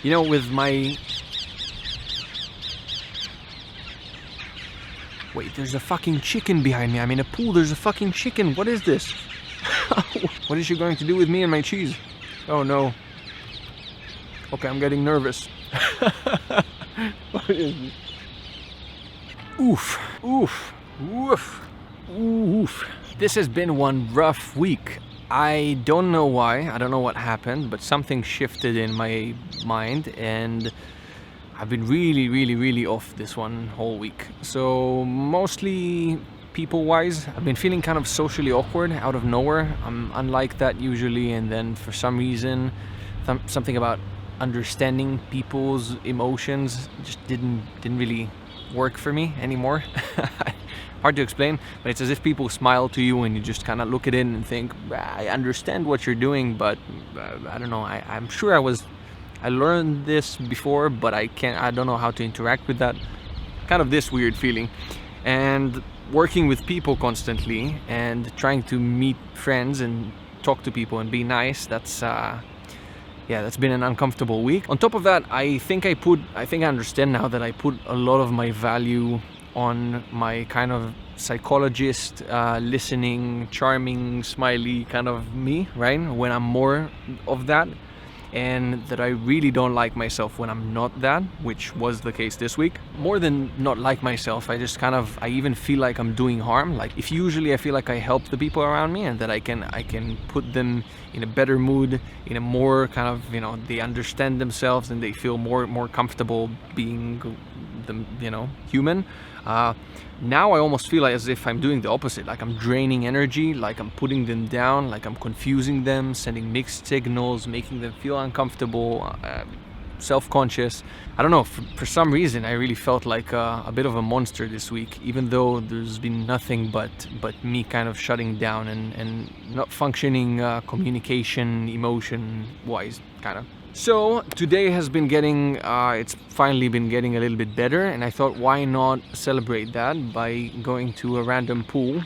You know, with my... Wait, there's a fucking chicken behind me. I'm in a pool, there's a fucking chicken. What is this? What is she going to do with me and my cheese? Oh no. Okay, I'm getting nervous. What is this? Oof, oof, oof, oof. This has been one rough week. I don't know why, I don't know what happened, but something shifted in my mind and I've been really off this one whole week. So mostly people-wise, I've been feeling kind of socially awkward out of nowhere. I'm unlike that usually, and then for some reason, something about understanding people's emotions just didn't really work for me anymore. Hard to explain, but it's as if people smile to you and you just kind of look at it and think, I understand what you're doing, but I don't know, I'm sure I learned this before, but I don't know how to interact with that. Kind of this weird feeling. And working with people constantly and trying to meet friends and talk to people and be nice, that's been an uncomfortable week. On top of that, I think I understand now that I put a lot of my value on my kind of psychologist, listening, charming, smiley kind of me, right? When I'm more of that, and that I really don't like myself when I'm not that, which was the case this week. More than not like myself, I even feel like I'm doing harm. Like, if usually I feel like I help the people around me and that I can put them in a better mood, in a more kind of, you know, they understand themselves and they feel more comfortable being them, you know, human. Now I almost feel like as if I'm doing the opposite, like I'm draining energy, like I'm putting them down, like I'm confusing them, sending mixed signals, making them feel uncomfortable, self-conscious. I don't know, for some reason I really felt like a bit of a monster this week, even though there's been nothing but me kind of shutting down and not functioning communication, emotion-wise, kind of. So today has been it's finally been getting a little bit better, and I thought, why not celebrate that by going to a random pool,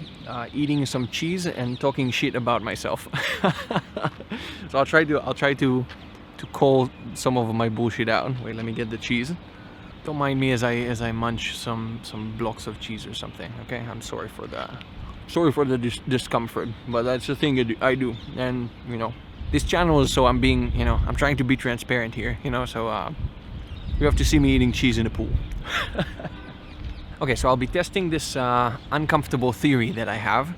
eating some cheese and talking shit about myself. So I'll try to call some of my bullshit out. Wait, let me get the cheese. Don't mind me as I munch some blocks of cheese or something. Okay, I'm sorry for the discomfort, but that's the thing I do, and you know. This channel is so I'm trying to be transparent here, you know, so you have to see me eating cheese in a pool. Okay, so I'll be testing this uncomfortable theory that I have,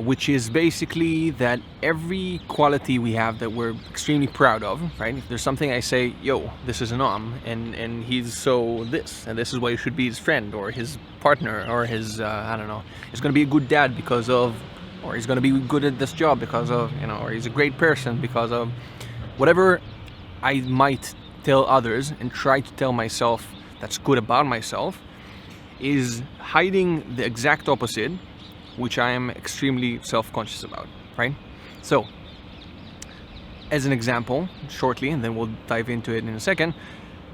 which is basically that every quality we have that we're extremely proud of, right? If there's something I say, yo, this is an and he's so this, and this is why you should be his friend or his partner or his, I don't know, he's gonna be a good dad because of, or he's going to be good at this job because of, you know, or he's a great person because of whatever I might tell others and try to tell myself that's good about myself, is hiding the exact opposite, which I am extremely self-conscious about, right? So, as an example, shortly, and then we'll dive into it in a second,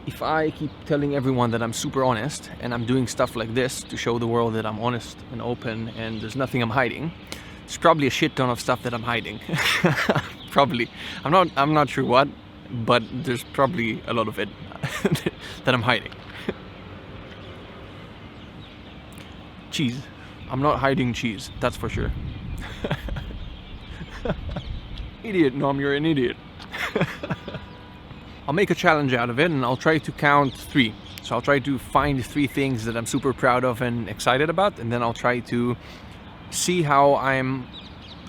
if I keep telling everyone that I'm super honest and I'm doing stuff like this to show the world that I'm honest and open and there's nothing I'm hiding, there's probably a shit ton of stuff that I'm hiding. Probably. I'm not sure what, but there's probably a lot of it that I'm hiding. Cheese. I'm not hiding cheese, that's for sure. Idiot, Nom, you're an idiot. I'll make a challenge out of it and I'll try to count 3. So I'll try to find 3 things that I'm super proud of and excited about, and then I'll try to see how I'm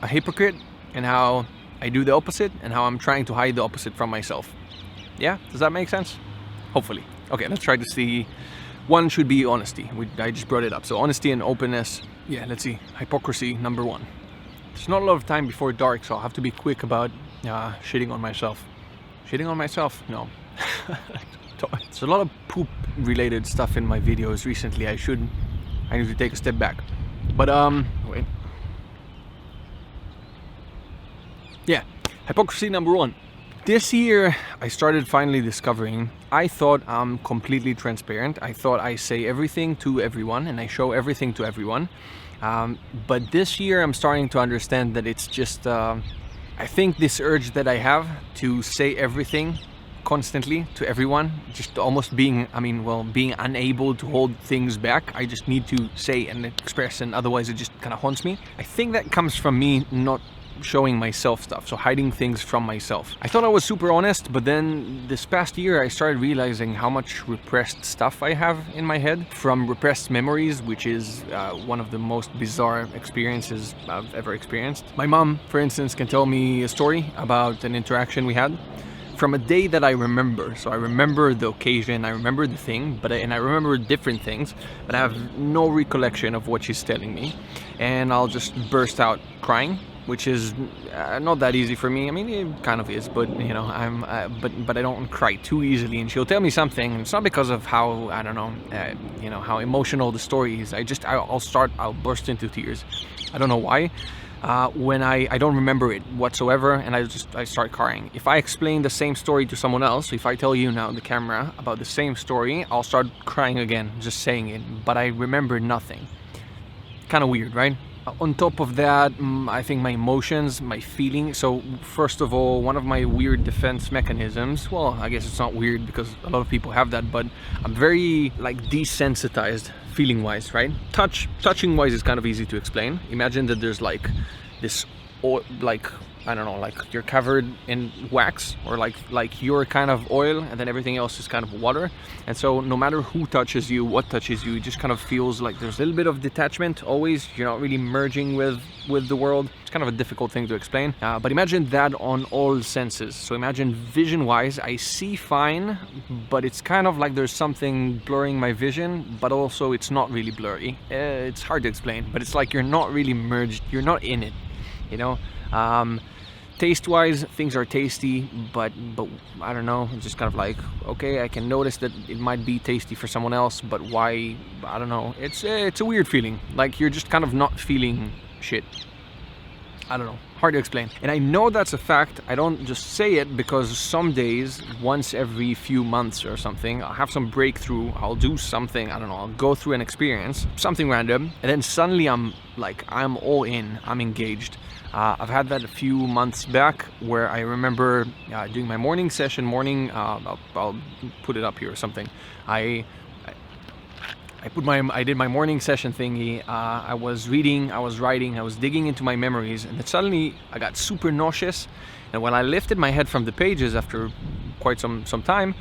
a hypocrite and how I do the opposite and how I'm trying to hide the opposite from myself. Yeah, does that make sense? Hopefully. Okay, let's try to see. One should be honesty. I just brought it up. So honesty and openness. Yeah, let's see. Hypocrisy, number 1. There's not a lot of time before dark, so I'll have to be quick about shitting on myself. Shitting on myself? No. There's a lot of poop related stuff in my videos recently. I need to take a step back. But wait. Yeah, hypocrisy number 1. This year I started finally discovering I thought I'm completely transparent. I thought I say everything to everyone and I show everything to everyone. But this year I'm starting to understand that it's just I think this urge that I have to say everything constantly to everyone, just almost being unable to hold things back. I just need to say and express, and otherwise it just kind of haunts me. I think that comes from me not showing myself stuff, so hiding things from myself. I thought I was super honest, but then this past year I started realizing how much repressed stuff I have in my head, from repressed memories, which is one of the most bizarre experiences I've ever experienced. My mom, for instance, can tell me a story about an interaction we had from a day that I remember. So I remember the occasion, I remember the thing, and I remember different things, but I have no recollection of what she's telling me. And I'll just burst out crying, which is not that easy for me. I mean, it kind of is, but you know, but I don't cry too easily. And she'll tell me something, and it's not because of how, I don't know, how emotional the story is. I'll burst into tears. I don't know why. When I don't remember it whatsoever, and I start crying. If I explain the same story to someone else, if I tell you now on the camera about the same story, I'll start crying again, just saying it, but I remember nothing. Kind of weird, right? On top of that, I think my emotions, my feelings. So first of all, one of my weird defense mechanisms, well, I guess it's not weird because a lot of people have that, but I'm very desensitized feeling wise, right? Touching wise is kind of easy to explain. Imagine that there's this, or I don't know, like you're covered in wax, or like you're kind of oil, and then everything else is kind of water. And so no matter who touches you, what touches you, it just kind of feels like there's a little bit of detachment always. You're not really merging with the world. It's kind of a difficult thing to explain, but imagine that on all senses. So imagine vision wise, I see fine, but it's kind of like there's something blurring my vision, but also it's not really blurry. It's hard to explain, but it's like you're not really merged, you're not in it, you know. Taste-wise, things are tasty, but I don't know. It's just kind of like, okay, I can notice that it might be tasty for someone else, but why? I don't know. It's a weird feeling. Like you're just kind of not feeling shit. I don't know. Hard to explain. And I know that's a fact. I don't just say it because some days, once every few months or something, I'll have some breakthrough. I'll do something. I don't know. I'll go through an experience, something random, and then suddenly I'm all in. I'm engaged. I've had that a few months back where I remember doing my morning session. I'll put it up here or something. I did my morning session thingy. I was reading, I was writing, I was digging into my memories, and then suddenly I got super nauseous. And when I lifted my head from the pages after quite some time,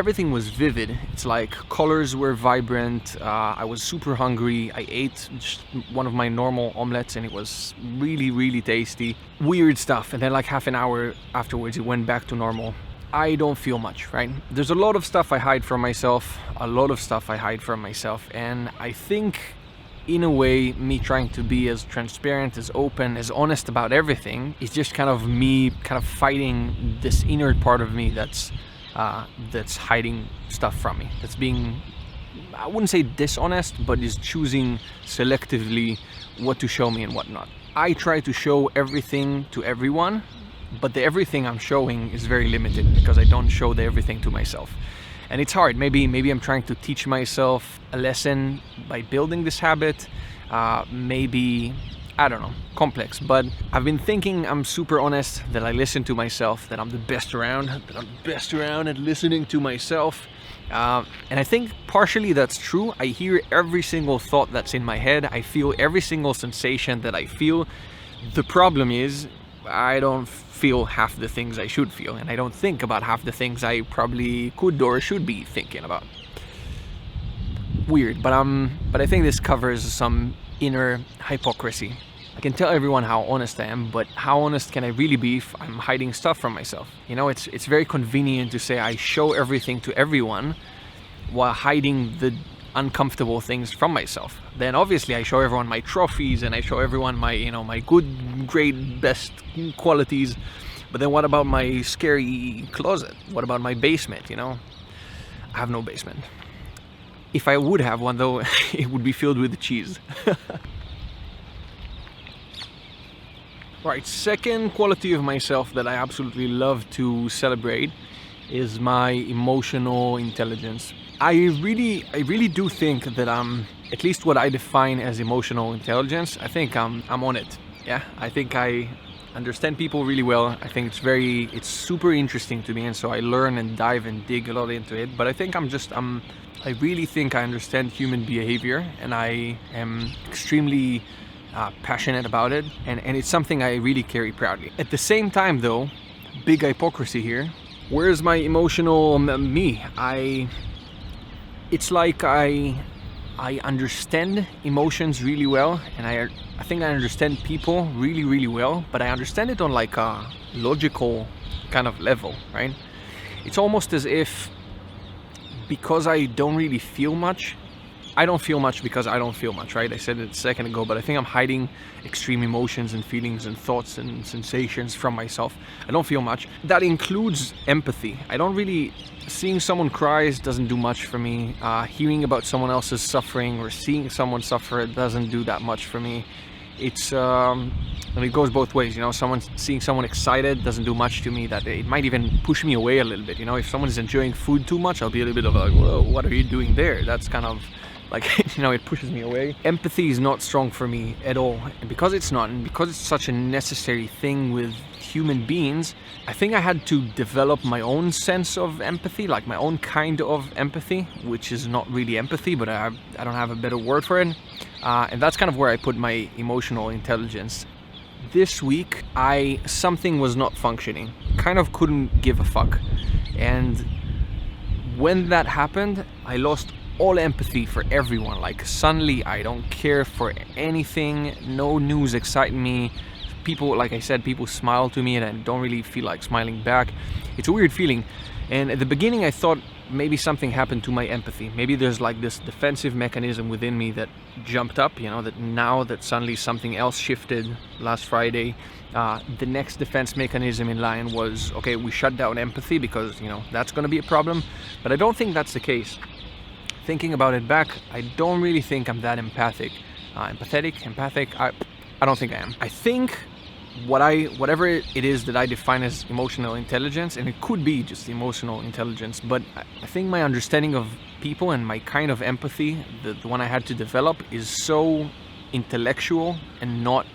everything was vivid. It's like colors were vibrant. I was super hungry. I ate just one of my normal omelets and it was really, really tasty. Weird stuff. And then like half an hour afterwards, it went back to normal. I don't feel much, right? There's a lot of stuff I hide from myself. And I think in a way, me trying to be as transparent, as open, as honest about everything is just kind of me fighting this inner part of me that's hiding stuff from me, that's being, I wouldn't say dishonest, but is choosing selectively what to show me and what not. I try to show everything to everyone, but the everything I'm showing is very limited because I don't show the everything to myself. And it's hard. Maybe I'm trying to teach myself a lesson by building this habit. Maybe, I don't know, complex. But I've been thinking I'm super honest, that I listen to myself, that I'm the best around at listening to myself. And I think partially that's true. I hear every single thought that's in my head. I feel every single sensation that I feel. The problem is I don't feel half the things I should feel, and I don't think about half the things I probably could or should be thinking about. Weird, but I think this covers some inner hypocrisy. I can tell everyone how honest I am, but how honest can I really be if I'm hiding stuff from myself? You know, it's very convenient to say I show everything to everyone while hiding the uncomfortable things from myself. Then obviously I show everyone my trophies and I show everyone my, my good, great, best qualities. But then what about my scary closet? What about my basement, I have no basement. If I would have one though, it would be filled with cheese. Right, second quality of myself that I absolutely love to celebrate is my emotional intelligence. I really do think that at least what I define as emotional intelligence, I think I'm on it. Yeah, I think I understand people really well. I think it's super interesting to me, and so I learn and dive and dig a lot into it. But I think I really think I understand human behavior, and I am extremely passionate about it, and it's something I really carry proudly. At the same time, though, big hypocrisy here. Where's my emotional me? It's like I understand emotions really well, and I think I understand people really, really well, but I understand it on like a logical kind of level, right? It's almost as if, because I don't really feel much, I don't feel much because I don't feel much, right? I said it a second ago, but I think I'm hiding extreme emotions and feelings and thoughts and sensations from myself. I don't feel much. That includes empathy. I don't really... Seeing someone cries doesn't do much for me. Hearing about someone else's suffering or seeing someone suffer doesn't do that much for me. It's... and it goes both ways, you know. Seeing someone excited doesn't do much to me. That it might even push me away a little bit, you know. If someone is enjoying food too much, I'll be a little bit of like, whoa, what are you doing there? That's kind of like, you know, it pushes me away. Empathy is not strong for me at all. And because it's not, and because it's such a necessary thing with human beings, I think I had to develop my own sense of empathy, like my own kind of empathy, which is not really empathy, but I don't have a better word for it. And that's kind of where I put my emotional intelligence. This week, something was not functioning. Kind of couldn't give a fuck. And when that happened, I lost all empathy for everyone. Like, suddenly I don't care for anything. No news excites me. People, like I said, people smile to me and I don't really feel like smiling back. It's a weird feeling. And at the beginning I thought maybe something happened to my empathy. Maybe there's like this defensive mechanism within me that jumped up, you know, that now that suddenly something else shifted last Friday, the next defense mechanism in line was, okay, we shut down empathy because, you know, that's going to be a problem. But I don't think that's the case. Thinking about it back, I don't really think I'm that empathic. I don't think I am. I think whatever it is that I define as emotional intelligence, and it could be just emotional intelligence, but I think my understanding of people and my kind of empathy, the one I had to develop, is so intellectual and not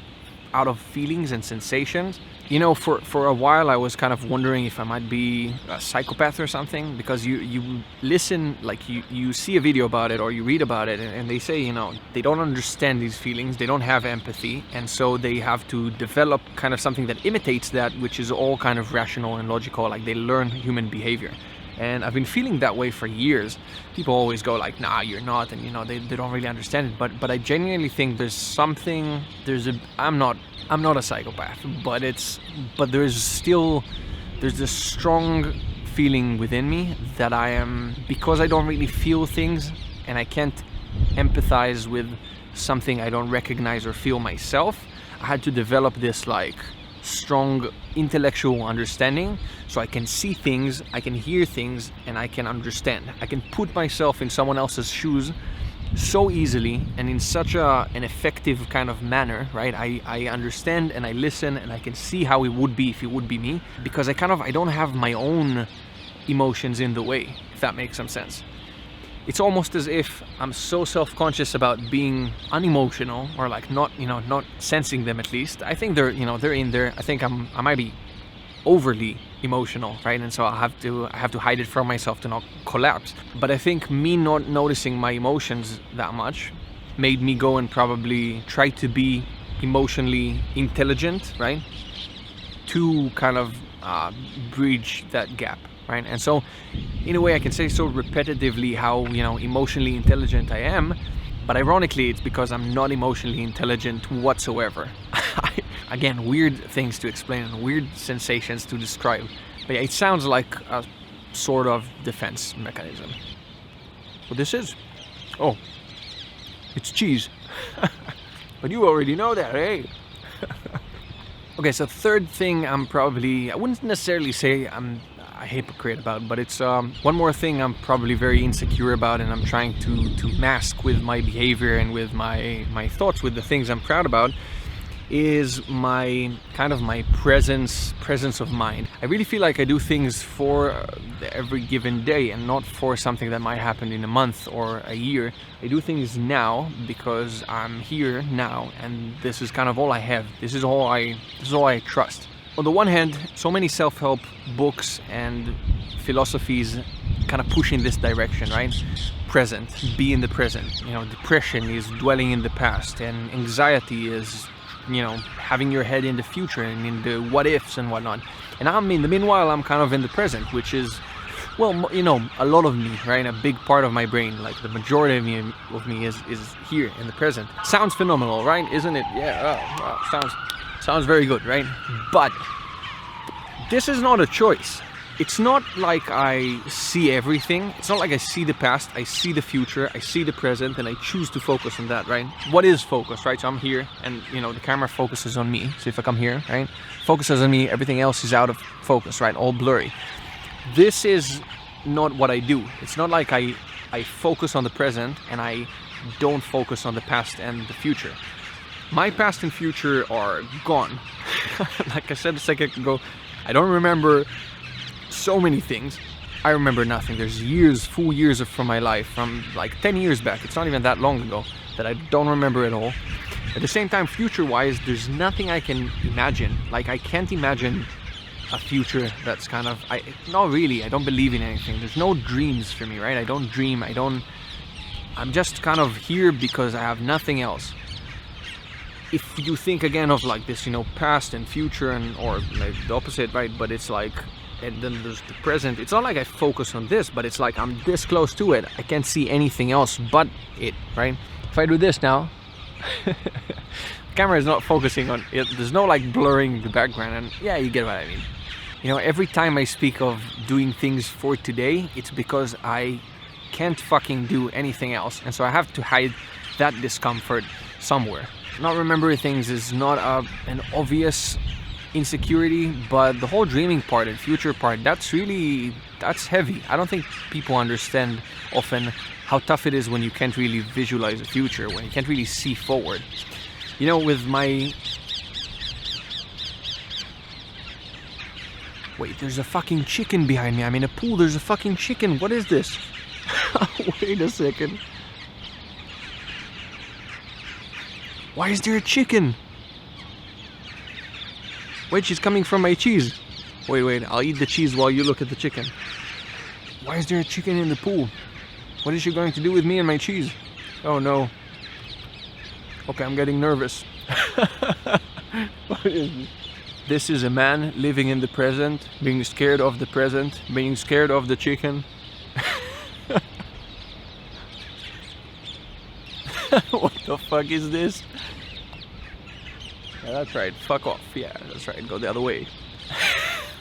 out of feelings and sensations. You know, for a while I was kind of wondering if I might be a psychopath or something, because you listen, like you see a video about it or you read about it, and they say, you know, they don't understand these feelings, they don't have empathy, and so they have to develop kind of something that imitates that, which is all kind of rational and logical, like they learn human behavior. And I've been feeling that way for years. People always go like, nah, you're not, and you know, they don't really understand it, but I genuinely think I'm not a psychopath, but there's this strong feeling within me that I am, because I don't really feel things and I can't empathize with something I don't recognize or feel myself. I had to develop this like strong intellectual understanding so I can see things, I can hear things, and I can understand. I can put myself in someone else's shoes so easily and in such an effective kind of manner, right? I understand and I listen and I can see how it would be if it would be me, because I don't have my own emotions in the way, if that makes some sense. It's almost as if I'm so self-conscious about being unemotional, or like not sensing them. At least I think they're in there. I think I might be overly emotional, right? And so I have to hide it from myself to not collapse. But I think me not noticing my emotions that much made me go and probably try to be emotionally intelligent, right? To kind of bridge that gap, right? And so in a way I can say so repetitively how, you know, emotionally intelligent I am, but ironically it's because I'm not emotionally intelligent whatsoever. Again, weird things to explain and weird sensations to describe, but yeah, it sounds like a sort of defense mechanism. What this is? Oh, it's cheese. But you already know that, eh? Okay, so third thing I wouldn't necessarily say I'm a hypocrite about, but it's one more thing I'm probably very insecure about, and I'm trying to mask with my behavior and with my thoughts, with the things I'm proud about, is my kind of my presence of mind. I really feel like I do things for every given day and not for something that might happen in a month or a year. I do things now because I'm here now, and this is kind of all I have. This is all I trust. On the one hand, so many self-help books and philosophies kind of push in this direction, right? Present, be in the present. Depression is dwelling in the past, and anxiety is, having your head in the future and in the what ifs and whatnot. And meanwhile, I'm kind of in the present, which is, well, a lot of me, right? A big part of my brain, like the majority of me is here in the present. Sounds phenomenal, right? Isn't it? Yeah, sounds very good, right? But this is not a choice. It's not like I see everything. It's not like I see the past, I see the future, I see the present, and I choose to focus on that, right? What is focus, right? So I'm here, and the camera focuses on me. So if I come here, right, focuses on me, everything else is out of focus, right? All blurry. This is not what I do. It's not like I focus on the present and I don't focus on the past and the future. My past and future are gone. Like I said a second ago, I don't remember so many things. I remember nothing. There's full years from my life, from like 10 years back. It's not even that long ago, that I don't remember at all. At the same time, future-wise, there's nothing I can imagine. Like, I can't imagine a future that's kind of, not really, I don't believe in anything. There's no dreams for me, right? I don't dream, I'm just kind of here because I have nothing else. If you think again of like this, past and future, or like the opposite, right? But it's like, and then there's the present. It's not like I focus on this, but it's like I'm this close to it. I can't see anything else but it, right? If I do this now, the camera is not focusing on it. There's no like blurring the background, and yeah, you get what I mean. Every time I speak of doing things for today, it's because I can't fucking do anything else, and so I have to hide that discomfort somewhere. Not remembering things is not an obvious insecurity, but the whole dreaming part and future part, that's heavy. I don't think people understand often how tough it is when you can't really visualize a future, when you can't really see forward. With my... Wait, there's a fucking chicken behind me. I'm in a pool, there's a fucking chicken. What is this? Wait a second. Why is there a chicken? Wait, she's coming from my cheese. Wait, I'll eat the cheese while you look at the chicken. Why is there a chicken in the pool? What is she going to do with me and my cheese? Oh no. Okay, I'm getting nervous. What is this? This is a man living in the present, being scared of the present, being scared of the chicken. What the fuck is this? Yeah, that's right, fuck off. Yeah, that's right, go the other way.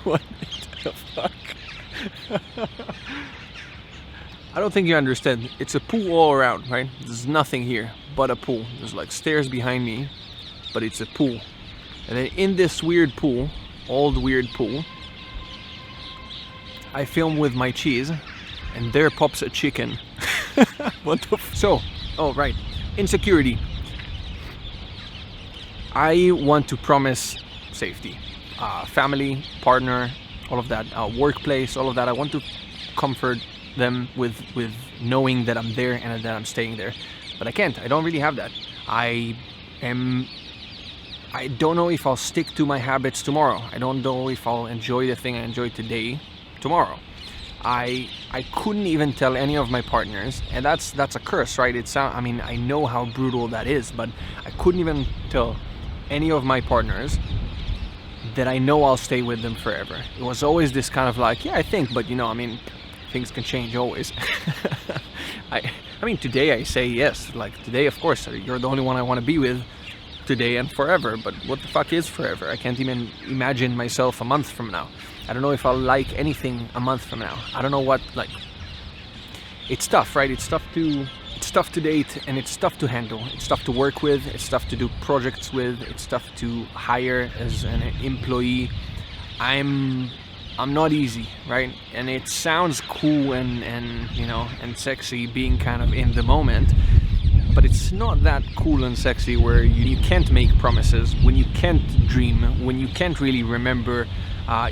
What the fuck? I don't think you understand. It's a pool all around, right? There's nothing here but a pool. There's like stairs behind me, but it's a pool. And then in this weird pool, old weird pool, I film with my cheese, and there pops a chicken. What the So, oh right, insecurity. I want to promise safety, family, partner, all of that, workplace, all of that. I want to comfort them with knowing that I'm there and that I'm staying there. But I can't. I don't really have that. I don't know if I'll stick to my habits tomorrow. I don't know if I'll enjoy the thing I enjoyed today tomorrow. I couldn't even tell any of my partners, and that's a curse, right? I know how brutal that is, but I couldn't even tell any of my partners that I know I'll stay with them forever. It was always this kind of like, yeah, I think, but things can change always. Today I say yes, like today, of course, you're the only one I want to be with today and forever, but what the fuck is forever? I can't even imagine myself a month from now. I don't know if I'll like anything a month from now. I don't know what, like, it's tough, right? It's tough to date, and it's tough to handle. It's tough to work with, it's tough to do projects with, it's tough to hire as an employee. I'm not easy, right? And it sounds cool and sexy being kind of in the moment, but it's not that cool and sexy where you can't make promises, when you can't dream, when you can't really remember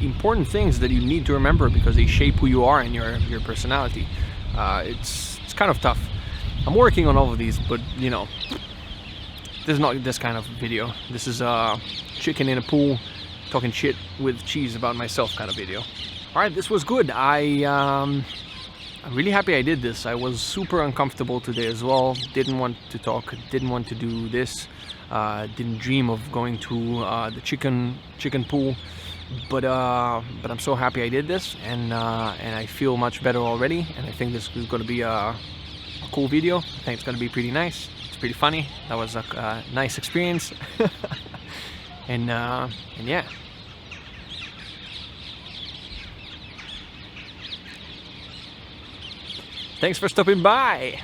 important things that you need to remember because they shape who you are and your personality. It's kind of tough. I'm working on all of these, but you know, this is not this kind of video. This is a chicken in a pool talking shit with cheese about myself kind of video. Alright, this was good. I'm really happy I did this. I was super uncomfortable today as well. Didn't want to talk, didn't want to do this. Didn't dream of going to the chicken pool. But I'm so happy I did this, and I feel much better already. And I think this is going to be a cool video. I think it's going to be pretty nice. It's pretty funny. That was a nice experience. and yeah. Thanks for stopping by.